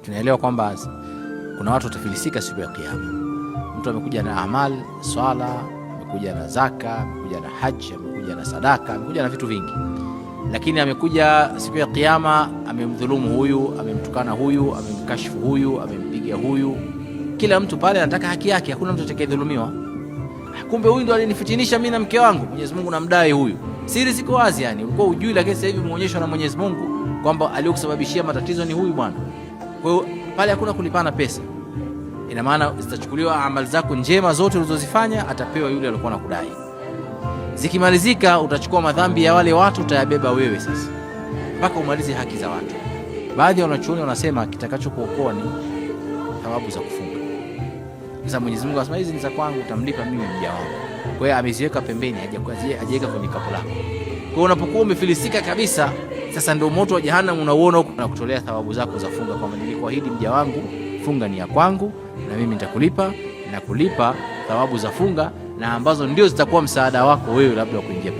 Kinaelewa kwamba kuna watu watafilisika siku ya Kiyama. Mtu amekuja na amal, swala, amekuja na zaka, amekuja na haji, amekuja na sadaka, amekuja na vitu vingi, lakini amekuja siku ya Kiyama amemdhulumu huyu, amemtukana huyu, amemkashifu huyu, amempiga huyu. Kila mtu pale anataka haki yake, hakuna mtu atakayedhulumiwa. Kumbe huyu ndo alinifitinisha mimi na mke wangu, Mwenyezi Mungu namdai huyu. Siri ziko wazi, yani ulikuwa ujui, lakini sasa hivi umeonyeshwa na Mwenyezi Mungu kwamba aliyokusababishia matatizo ni huyu bwana. Kwa hiyo pale hakuna kulipana pesa. Ina maana zitachukuliwa amali zako njema zote ulizozifanya, atapewa yule aliyokuwa anakudai. Zikimalizika utachukua madhambi ya wale watu, utayabeba wewe sasa mpaka umalize haki za watu. Baadhi ya wanachuoni wanasema kitakachokuokoa ni thawabu za kufunga. Sasa Mwenyezi Mungu anasema hizi ni za kwangu, utamlipa mimi mja wangu. Kwa hiyo ameziweka pembeni, hajaweka kwenye kapu lako. Kwa hiyo unapokuwa umefilisika kabisa, sasa ndio moto wa jahannam unauona huko na kutolea thawabu zako za funga, kwamba nilikuahidi mja wangu funga ni ya kwangu na mimi nitakulipa na kulipa thawabu za funga, na ambazo ndio zitakuwa msaada wako wewe labda kuingia